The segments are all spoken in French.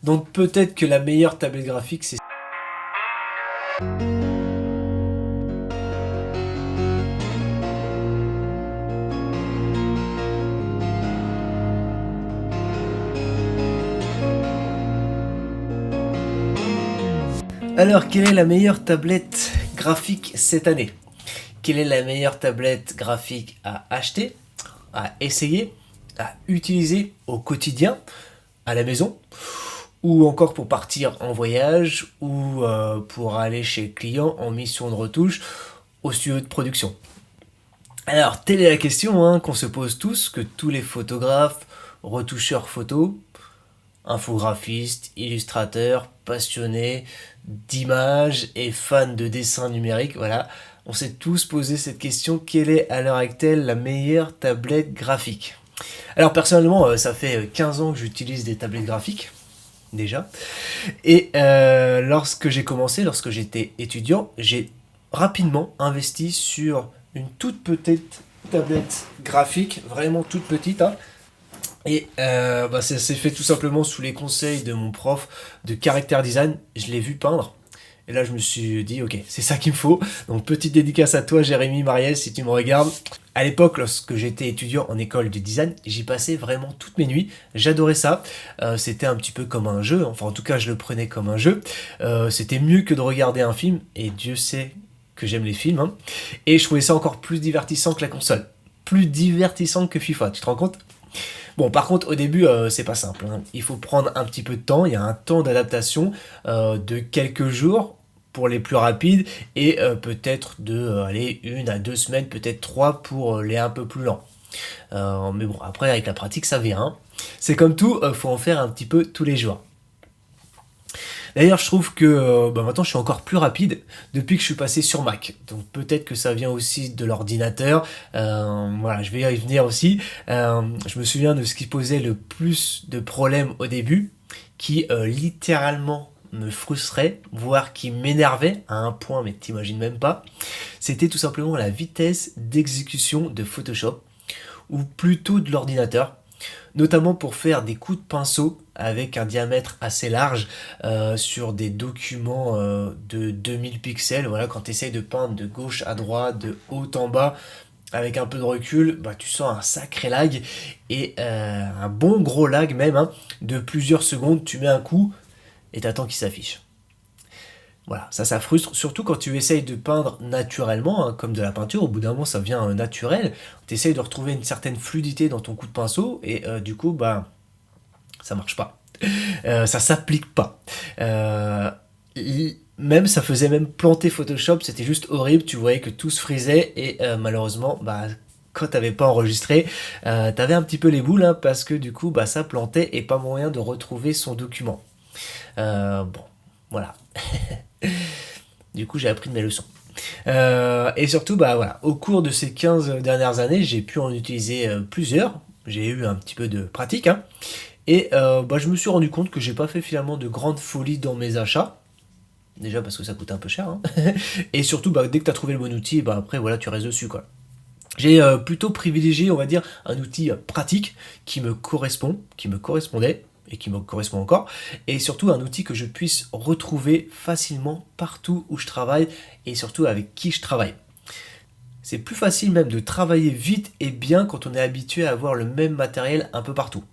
Donc peut-être que la meilleure tablette graphique, c'est... Alors, quelle est la meilleure tablette graphique cette année? Quelle est la meilleure tablette graphique à acheter, à essayer, à utiliser au quotidien, à la maison, ou encore pour partir en voyage, ou pour aller chez le client en mission de retouche au studio de production? Alors, telle est la question qu'on se pose tous, que tous les photographes, retoucheurs photos, infographistes, illustrateurs, passionnés d'images et fans de dessin numérique, voilà, on s'est tous posé cette question, quelle est à l'heure actuelle la meilleure tablette graphique? Alors personnellement, ça fait 15 ans que j'utilise des tablettes graphiques, déjà, et lorsque j'ai commencé, lorsque j'étais étudiant, j'ai rapidement investi sur une toute petite tablette graphique, vraiment toute petite, et ça s'est fait tout simplement sous les conseils de mon prof de caractère design. Je l'ai vu peindre. Et là, je me suis dit, ok, c'est ça qu'il me faut. Donc, petite dédicace à toi, Jérémy Mariel, si tu me regardes. À l'époque, lorsque j'étais étudiant en école de design, j'y passais vraiment toutes mes nuits. J'adorais ça. C'était un petit peu comme un jeu. Enfin, en tout cas, je le prenais comme un jeu. C'était mieux que de regarder un film. Et Dieu sait que j'aime les films. Et je trouvais ça encore plus divertissant que la console. Plus divertissant que FIFA, tu te rends compte? Bon, par contre, au début, c'est pas simple. Il faut prendre un petit peu de temps. Il y a un temps d'adaptation de quelques jours pour les plus rapides et peut-être de aller 1 à 2 semaines, peut-être 3 pour les un peu plus lents. Mais bon, après, avec la pratique, ça vient. C'est comme tout, faut en faire un petit peu tous les jours. D'ailleurs, je trouve que maintenant je suis encore plus rapide depuis que je suis passé sur Mac. Donc peut-être que ça vient aussi de l'ordinateur. Voilà, je vais y venir aussi. Je me souviens de ce qui posait le plus de problèmes au début, qui littéralement me frustrait, voire qui m'énervait à un point, mais t'imagines même pas. C'était tout simplement la vitesse d'exécution de Photoshop, ou plutôt de l'ordinateur, notamment pour faire des coups de pinceau avec un diamètre assez large sur des documents de 2000 pixels. Voilà, quand tu essayes de peindre de gauche à droite, de haut en bas, avec un peu de recul, tu sens un sacré lag et un bon gros lag même, de plusieurs secondes. Tu mets un coup et t'attends qu'il s'affiche. Voilà, ça frustre, surtout quand tu essayes de peindre naturellement, comme de la peinture, au bout d'un moment ça devient naturel, tu essayes de retrouver une certaine fluidité dans ton coup de pinceau, et du coup, ça marche pas. Ça s'applique pas. Même, ça faisait même planter Photoshop, c'était juste horrible, tu voyais que tout se frisait, et malheureusement, quand t'avais pas enregistré, t'avais un petit peu les boules, parce que du coup, ça plantait, et pas moyen de retrouver son document. Bon, voilà. Du coup, j'ai appris de mes leçons. Et surtout, voilà, au cours de ces 15 dernières années, j'ai pu en utiliser plusieurs. J'ai eu un petit peu de pratique. Et je me suis rendu compte que j'ai pas fait finalement de grandes folies dans mes achats. Déjà parce que ça coûte un peu cher. Et surtout, dès que tu as trouvé le bon outil, après, voilà, tu restes dessus, quoi. J'ai plutôt privilégié, on va dire, un outil pratique qui me correspondait, et qui me correspond encore, et surtout un outil que je puisse retrouver facilement partout où je travaille, et surtout avec qui je travaille. C'est plus facile même de travailler vite et bien quand on est habitué à avoir le même matériel un peu partout.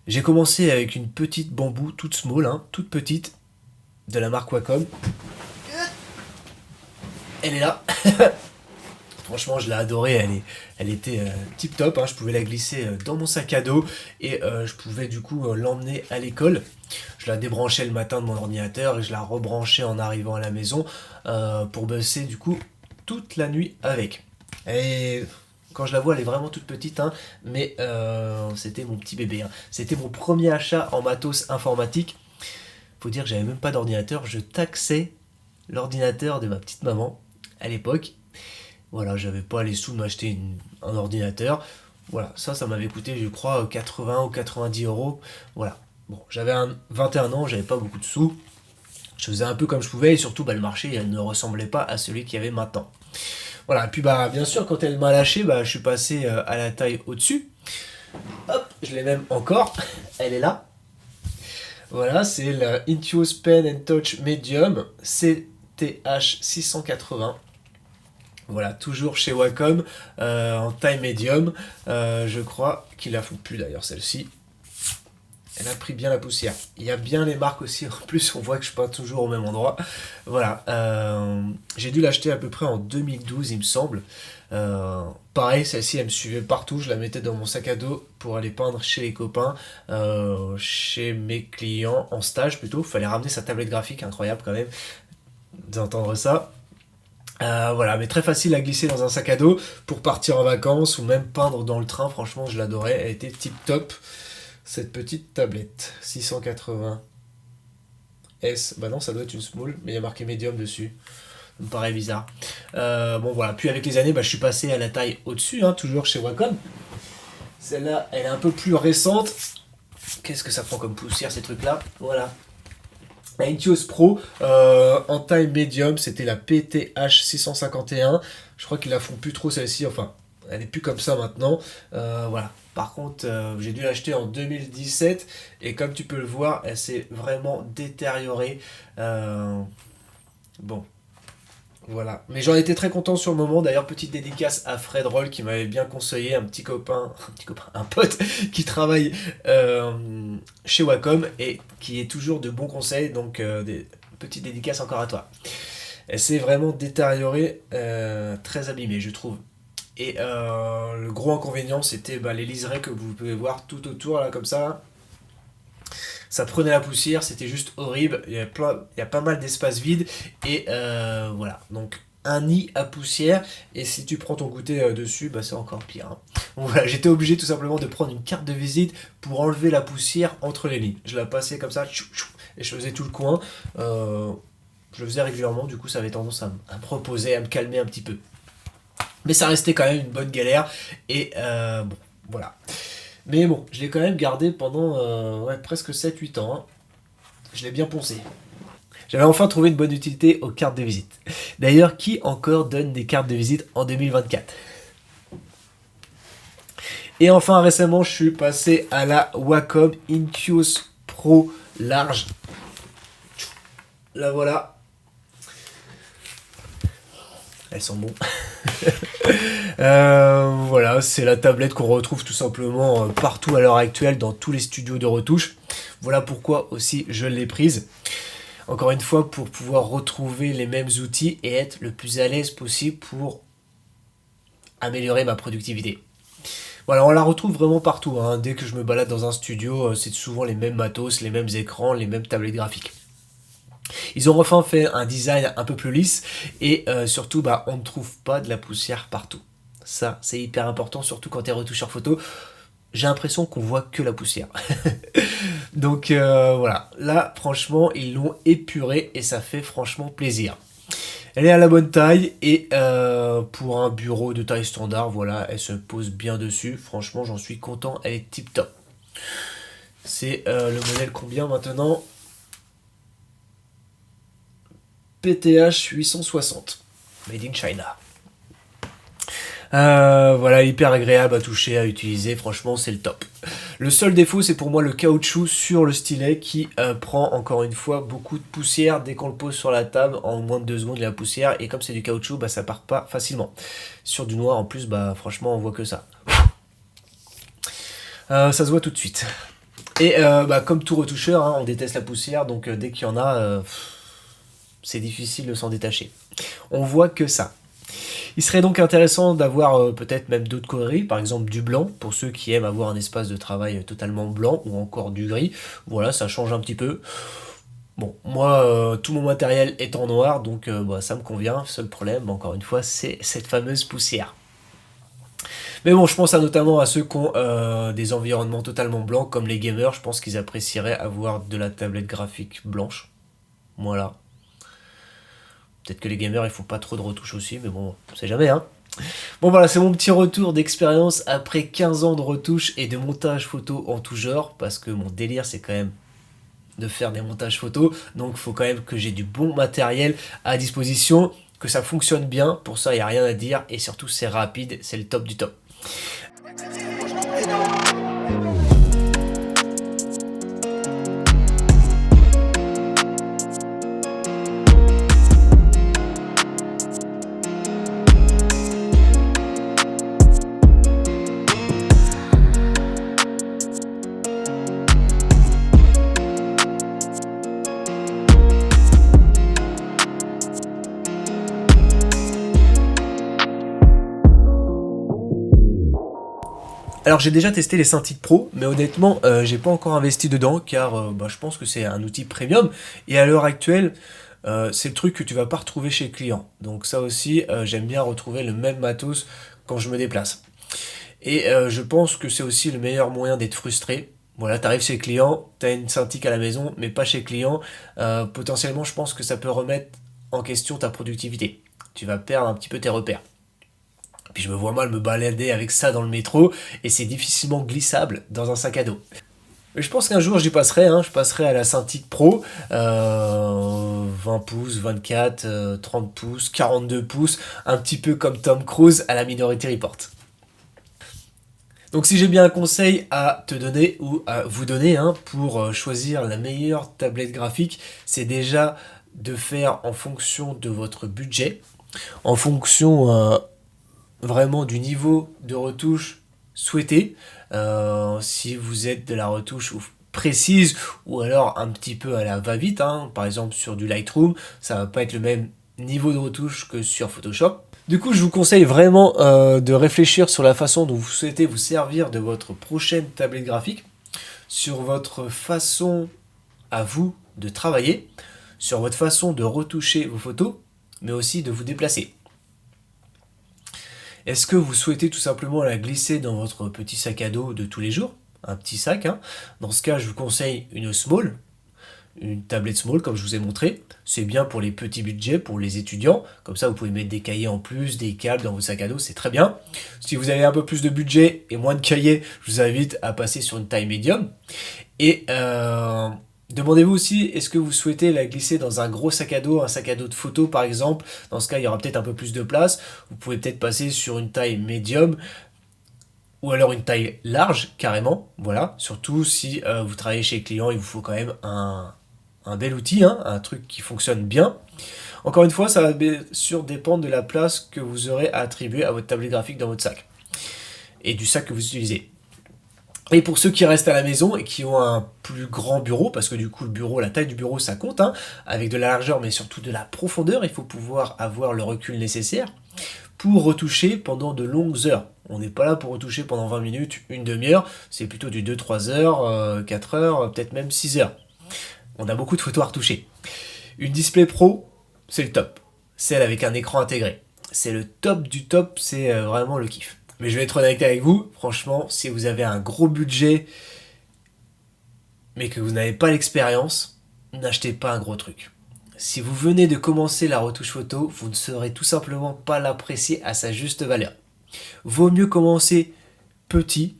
J'ai commencé avec une petite bambou toute small, toute petite, de la marque Wacom. Elle est là. Franchement, je l'ai adorée, elle était tip top, je pouvais la glisser dans mon sac à dos et je pouvais du coup l'emmener à l'école. Je la débranchais le matin de mon ordinateur et je la rebranchais en arrivant à la maison pour bosser du coup toute la nuit avec. Et quand je la vois, elle est vraiment toute petite, mais c'était mon petit bébé. C'était mon premier achat en matos informatique. Faut dire que j'avais même pas d'ordinateur, je taxais l'ordinateur de ma petite maman à l'époque. Voilà, j'avais pas les sous de m'acheter un ordinateur. Voilà, ça m'avait coûté, je crois, 80 ou 90 euros. Voilà. Bon, j'avais 21 ans, j'avais pas beaucoup de sous. Je faisais un peu comme je pouvais et surtout, le marché elle ne ressemblait pas à celui qu'il y avait maintenant. Voilà, et puis bien sûr, quand elle m'a lâché, je suis passé à la taille au-dessus. Hop, je l'ai même encore. Elle est là. Voilà, c'est la Intuos Pen and Touch Medium CTH 680. Voilà, toujours chez Wacom, en taille médium. Je crois qu'ils la font plus d'ailleurs, celle-ci. Elle a pris bien la poussière. Il y a bien les marques aussi. En plus, on voit que je peins toujours au même endroit. Voilà. J'ai dû l'acheter à peu près en 2012, il me semble. Pareil, celle-ci, elle me suivait partout. Je la mettais dans mon sac à dos pour aller peindre chez les copains, chez mes clients, en stage plutôt. Fallait ramener sa tablette graphique, incroyable quand même d'entendre ça. Voilà, mais très facile à glisser dans un sac à dos pour partir en vacances ou même peindre dans le train. Franchement, je l'adorais. Elle était tip top. Cette petite tablette 680 S, bah non, ça doit être une small, mais il y a marqué medium dessus. Ça me paraît bizarre. Bon voilà, puis avec les années, bah, je suis passé à la taille au-dessus, hein, toujours chez Wacom. Celle-là, elle est un peu plus récente. Qu'est-ce que ça prend comme poussière ces trucs-là? Voilà. La Intuos Pro en taille médium, c'était la PTH 651. Je crois qu'ils la font plus trop celle-ci, enfin, elle n'est plus comme ça maintenant. Voilà. Par contre, j'ai dû l'acheter en 2017 et comme tu peux le voir, elle s'est vraiment détériorée. Bon, voilà. Mais j'en étais très content sur le moment. D'ailleurs, petite dédicace à Fred Roll qui m'avait bien conseillé, un pote qui travaille chez Wacom et qui est toujours de bons conseils. Donc, des petites dédicaces encore à toi. Elle s'est vraiment détériorée, très abîmée, je trouve. Et le gros inconvénient, c'était les liserés que vous pouvez voir tout autour, là, comme ça. Ça prenait la poussière, c'était juste horrible. Il y a pas mal d'espace vide. Et voilà, donc un nid à poussière. Et si tu prends ton goûter dessus, c'est encore pire. Hein. Donc voilà, j'étais obligé tout simplement de prendre une carte de visite pour enlever la poussière entre les lignes. Je la passais comme ça, et je faisais tout le coin. Je le faisais régulièrement, du coup ça avait tendance à me reposer, à me calmer un petit peu. Mais ça restait quand même une bonne galère. Et bon, voilà. Mais bon, je l'ai quand même gardé pendant presque 7-8 ans. Hein. Je l'ai bien poncé. J'avais enfin trouvé une bonne utilité aux cartes de visite. D'ailleurs, qui encore donne des cartes de visite en 2024? Et enfin, récemment, je suis passé à la Wacom Intuos Pro large. La voilà. Elles sont bons. Voilà, c'est la tablette qu'on retrouve tout simplement partout à l'heure actuelle dans tous les studios de retouche. Voilà pourquoi aussi je l'ai prise. Encore une fois, pour pouvoir retrouver les mêmes outils et être le plus à l'aise possible pour améliorer ma productivité. Voilà, on la retrouve vraiment partout. Hein. Dès que je me balade dans un studio, c'est souvent les mêmes matos, les mêmes écrans, les mêmes tablettes graphiques. Ils ont enfin fait un design un peu plus lisse et surtout on ne trouve pas de la poussière partout. Ça c'est hyper important, surtout quand tu es retoucheur photo. J'ai l'impression qu'on voit que la poussière. Donc voilà, là franchement ils l'ont épuré et ça fait franchement plaisir. Elle est à la bonne taille et pour un bureau de taille standard, voilà, elle se pose bien dessus. Franchement j'en suis content, elle est tip top. C'est le modèle combien maintenant? PTH 860, made in China. Voilà, hyper agréable à toucher, à utiliser, franchement c'est le top. Le seul défaut c'est pour moi le caoutchouc sur le stylet qui prend encore une fois beaucoup de poussière dès qu'on le pose sur la table. En moins de 2 secondes il y a la poussière et comme c'est du caoutchouc ça part pas facilement. Sur du noir en plus franchement on voit que ça. Ça se voit tout de suite. Et comme tout retoucheur hein, on déteste la poussière donc dès qu'il y en a c'est difficile de s'en détacher. On voit que ça. Il serait donc intéressant d'avoir peut-être même d'autres coloris, par exemple du blanc, pour ceux qui aiment avoir un espace de travail totalement blanc, ou encore du gris. Voilà, ça change un petit peu. Bon, moi, tout mon matériel est en noir, donc ça me convient. Seul problème, encore une fois, c'est cette fameuse poussière. Mais bon, je pense notamment à ceux qui ont des environnements totalement blancs, comme les gamers. Je pense qu'ils apprécieraient avoir de la tablette graphique blanche. Voilà. Peut-être que les gamers ils font pas trop de retouches aussi, mais bon, on sait jamais hein. Bon voilà, c'est mon petit retour d'expérience après 15 ans de retouches et de montage photo en tout genre, parce que mon délire c'est quand même de faire des montages photos, donc il faut quand même que j'ai du bon matériel à disposition, que ça fonctionne bien, pour ça il n'y a rien à dire, et surtout c'est rapide, c'est le top du top. Alors j'ai déjà testé les Cintiq Pro, mais honnêtement, j'ai pas encore investi dedans car je pense que c'est un outil premium et à l'heure actuelle, c'est le truc que tu vas pas retrouver chez le client. Donc ça aussi, j'aime bien retrouver le même matos quand je me déplace. Et je pense que c'est aussi le meilleur moyen d'être frustré. Voilà, tu arrives chez le client, tu as une Cintiq à la maison, mais pas chez le client. Potentiellement, je pense que ça peut remettre en question ta productivité. Tu vas perdre un petit peu tes repères. Puis je me vois mal me balader avec ça dans le métro et c'est difficilement glissable dans un sac à dos. Mais je pense qu'un jour j'y passerai, je passerai à la Cintiq Pro, 20 pouces, 24, 30 pouces, 42 pouces, un petit peu comme Tom Cruise à la Minority Report. Donc si j'ai bien un conseil à te donner ou à vous donner pour choisir la meilleure tablette graphique, c'est déjà de faire en fonction de votre budget, en fonction vraiment du niveau de retouche souhaité. Si vous êtes de la retouche précise ou alors un petit peu à la va-vite, par exemple sur du Lightroom, ça va pas être le même niveau de retouche que sur Photoshop. Du coup, je vous conseille vraiment de réfléchir sur la façon dont vous souhaitez vous servir de votre prochaine tablette graphique, sur votre façon à vous de travailler, sur votre façon de retoucher vos photos, mais aussi de vous déplacer. Est-ce que vous souhaitez tout simplement la glisser dans votre petit sac à dos de tous les jours? Un petit sac. Dans ce cas, je vous conseille une small, une tablette small comme je vous ai montré. C'est bien pour les petits budgets, pour les étudiants. Comme ça, vous pouvez mettre des cahiers en plus, des câbles dans vos sacs à dos, c'est très bien. Si vous avez un peu plus de budget et moins de cahiers, je vous invite à passer sur une taille médium. Et demandez-vous aussi, est-ce que vous souhaitez la glisser dans un gros sac à dos, un sac à dos de photo par exemple? Dans ce cas, il y aura peut-être un peu plus de place. Vous pouvez peut-être passer sur une taille médium ou alors une taille large carrément. Voilà, surtout si vous travaillez chez les clients, il vous faut quand même un bel outil, un truc qui fonctionne bien. Encore une fois, ça va bien sûr dépendre de la place que vous aurez à attribuer à votre tablette graphique dans votre sac et du sac que vous utilisez. Et pour ceux qui restent à la maison et qui ont un plus grand bureau, parce que du coup le bureau, la taille du bureau ça compte, avec de la largeur mais surtout de la profondeur, il faut pouvoir avoir le recul nécessaire pour retoucher pendant de longues heures. On n'est pas là pour retoucher pendant 20 minutes, une demi-heure, c'est plutôt du 2-3 heures, 4 heures, peut-être même 6 heures. On a beaucoup de photos à retoucher. Une Display Pro, c'est le top. Celle avec un écran intégré. C'est le top du top, c'est vraiment le kiff. Mais je vais être honnête avec vous, franchement, si vous avez un gros budget, mais que vous n'avez pas l'expérience, n'achetez pas un gros truc. Si vous venez de commencer la retouche photo, vous ne saurez tout simplement pas l'apprécier à sa juste valeur. Vaut mieux commencer petit,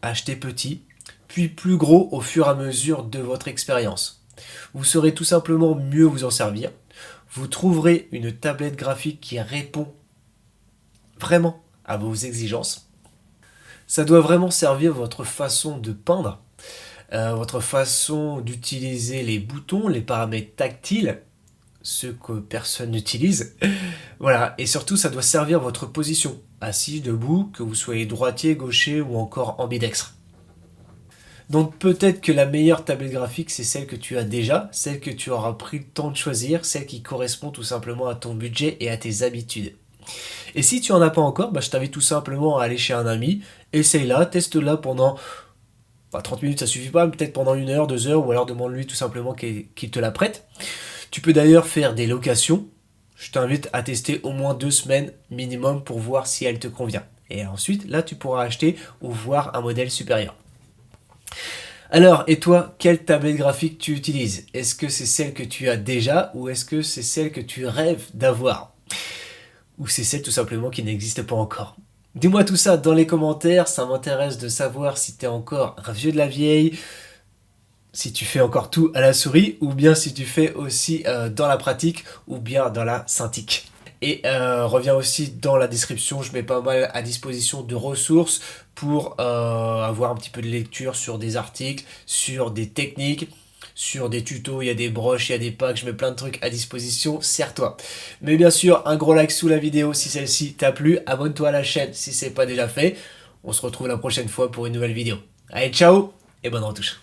acheter petit, puis plus gros au fur et à mesure de votre expérience. Vous saurez tout simplement mieux vous en servir. Vous trouverez une tablette graphique qui répond vraiment à vos exigences. Ça doit vraiment servir votre façon de peindre, votre façon d'utiliser les boutons, les paramètres tactiles, ceux que personne n'utilise. Voilà, et surtout ça doit servir votre position, assis, debout, que vous soyez droitier, gaucher ou encore ambidextre. Donc peut-être que la meilleure tablette graphique c'est celle que tu as déjà, celle que tu auras pris le temps de choisir, celle qui correspond tout simplement à ton budget et à tes habitudes. Et si tu en as pas encore, je t'invite tout simplement à aller chez un ami, essaye-la, teste-la pendant 30 minutes, ça suffit pas, peut-être pendant 1 heure, 2 heures, ou alors demande-lui tout simplement qu'il te la prête. Tu peux d'ailleurs faire des locations. Je t'invite à tester au moins 2 semaines minimum pour voir si elle te convient. Et ensuite, là, tu pourras acheter ou voir un modèle supérieur. Alors, et toi, quelle tablette graphique tu utilises? Est-ce que c'est celle que tu as déjà ou est-ce que c'est celle que tu rêves d'avoir? Ou c'est celle tout simplement qui n'existe pas encore? Dis-moi tout ça dans les commentaires, ça m'intéresse de savoir si tu es encore un vieux de la vieille, si tu fais encore tout à la souris, ou bien si tu fais aussi dans la pratique, ou bien dans la Cintiq. Et reviens aussi dans la description, je mets pas mal à disposition de ressources pour avoir un petit peu de lecture sur des articles, sur des techniques, sur des tutos, il y a des broches, il y a des packs, je mets plein de trucs à disposition, sers-toi. Mais bien sûr, un gros like sous la vidéo si celle-ci t'a plu, abonne-toi à la chaîne si c'est pas déjà fait. On se retrouve la prochaine fois pour une nouvelle vidéo. Allez, ciao et bonne retouche.